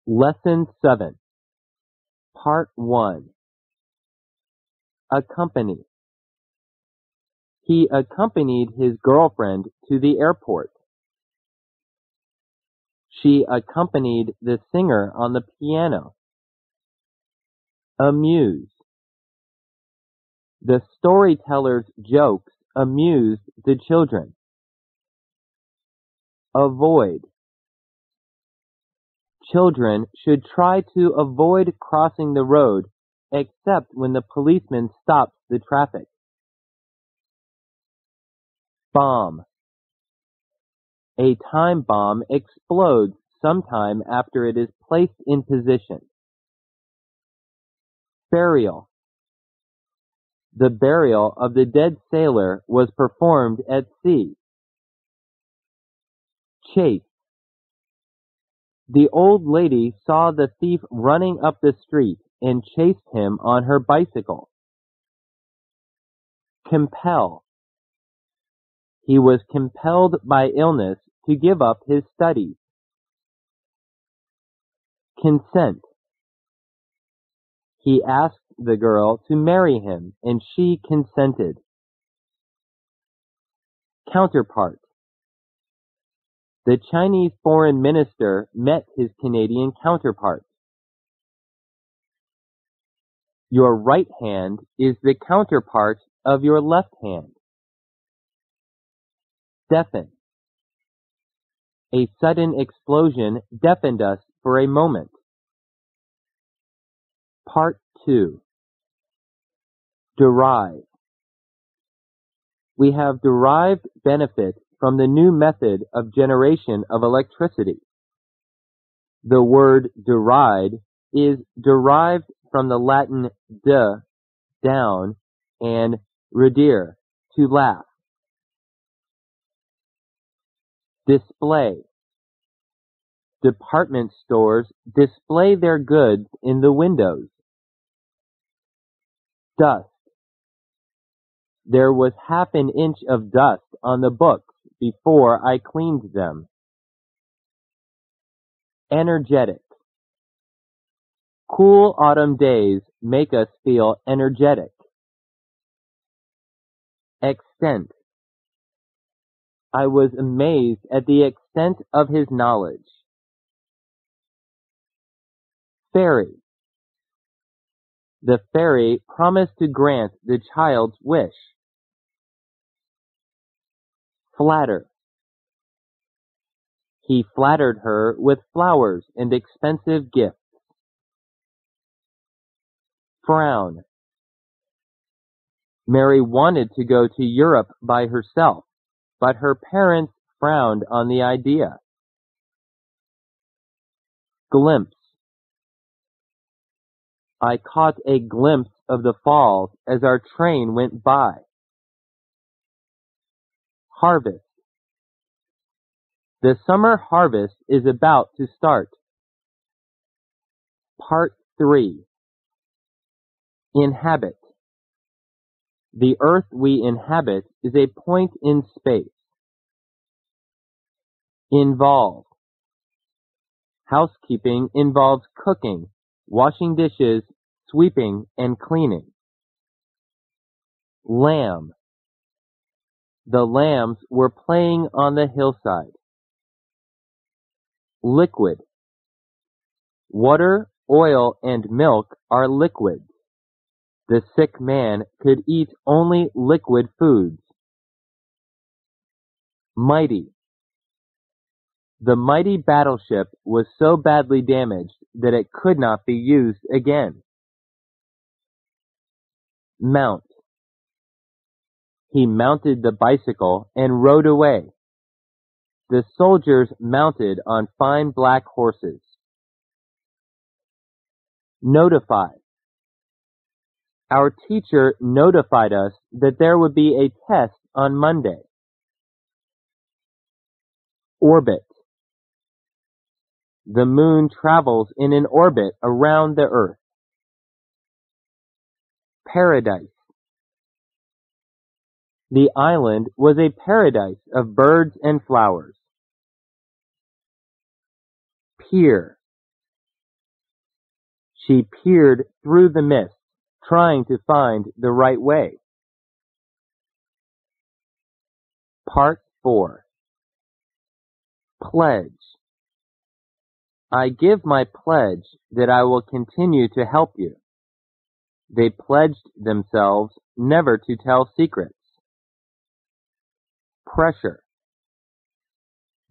Lesson 7, Part 1. Accompany. He accompanied his girlfriend to the airport. She accompanied the singer on the piano. Amuse. The storyteller's jokes amused the children. Avoid. Children should try to avoid crossing the road except when the policeman stops the traffic. Bomb. A time bomb explodes sometime after it is placed in position. Burial. The burial of the dead sailor was performed at sea. Chase. The old lady saw the thief running up the street and chased him on her bicycle. Compel. He was compelled by illness to give up his studies. Consent. He asked the girl to marry him, and she consented. Counterpart. The Chinese foreign minister met his Canadian counterpart. Your right hand is the counterpart of your left hand. Deafen. A sudden explosion deafened us for a moment. Part 2. Derive. We have derived benefit from the new method of generation of electricity. The word deride is derived from the Latin de, down, and ridere, to laugh. Display. Department stores display their goods in the windows. Dust. There was half an inch of dust on the books before I cleaned them. Energetic. Cool autumn days make us feel energetic. Extent. I was amazed at the extent of his knowledge. Fairy. The fairy promised to grant the child's wish. Flatter. He flattered her with flowers and expensive gifts. Frown. Mary wanted to go to Europe by herself, but her parents frowned on the idea. Glimpse. I caught a glimpse of the falls as our train went by. Harvest. The summer harvest is about to start. Part 3. Inhabit. The earth we inhabit is a point in space. Involve. Housekeeping involves cooking, washing dishes, sweeping, and cleaning. Lamb. The lambs were playing on the hillside. Liquid. Water, oil, and milk are liquids. The sick man could eat only liquid foods. Mighty. The mighty battleship was so badly damaged that it could not be used again. Mount. He mounted the bicycle and rode away. The soldiers mounted on fine black horses. Notify. Our teacher notified us that there would be a test on Monday. Orbit. The moon travels in an orbit around the earth. Paradise. The island was a paradise of birds and flowers. Pier. She peered through the mist, trying to find the right way. Part 4. Pledge. I give my pledge that I will continue to help you. They pledged themselves never to tell secrets. Pressure.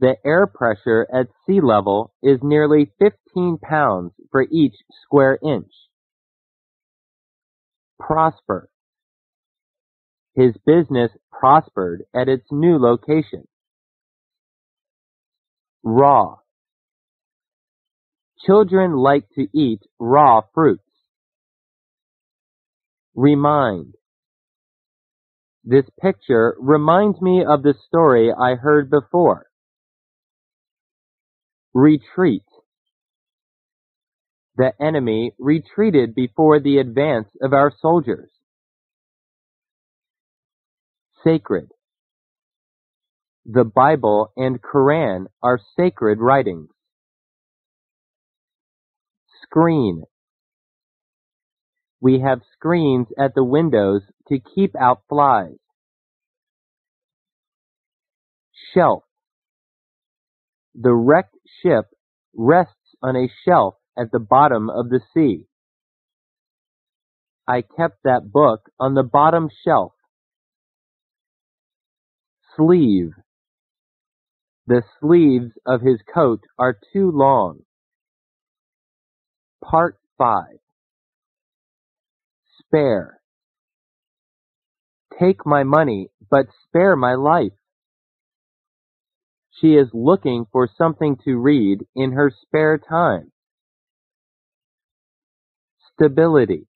The air pressure at sea level is nearly 15 pounds for each square inch. Prosper. His business prospered at its new location. Raw. Children like to eat raw fruits. Remind. This picture reminds me of the story I heard before. Retreat. The enemy retreated before the advance of our soldiers. Sacred. The Bible and Quran are sacred writings. Screen. We have screens at the windows to keep out flies. Shelf. The wrecked ship rests on a shelf at the bottom of the sea. I kept that book on the bottom shelf. Sleeve. The sleeves of his coat are too long. Part 5. Spare. Take my money, but spare my life. She is looking for something to read in her spare time. Stability.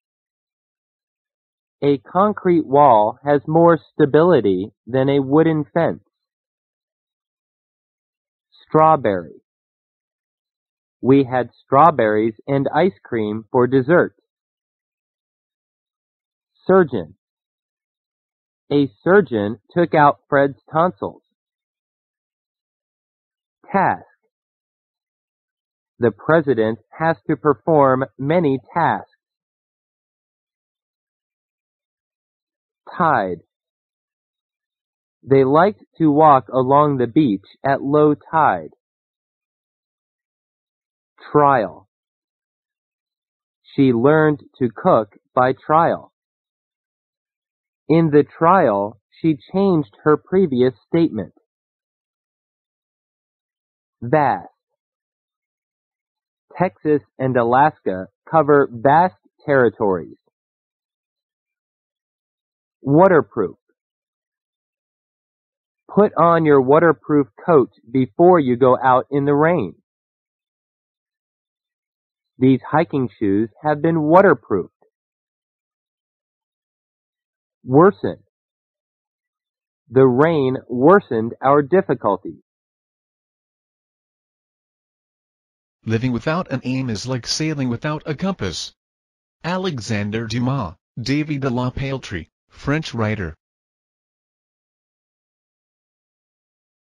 A concrete wall has more stability than a wooden fence. Strawberry. We had strawberries and ice cream for dessert. Surgeon. A surgeon took out Fred's tonsils. Task. The president has to perform many tasks. Tide. They liked to walk along the beach at low tide. Trial. She learned to cook by trial. In the trial, she changed her previous statement. Vast. Texas and Alaska cover vast territories. Waterproof. Put on your waterproof coat before you go out in the rain. These hiking shoes have been waterproofed. Worsen. The rain worsened our difficulties. Living without an aim is like sailing without a compass. Alexandre Dumas, David de la Peltrie, French writer.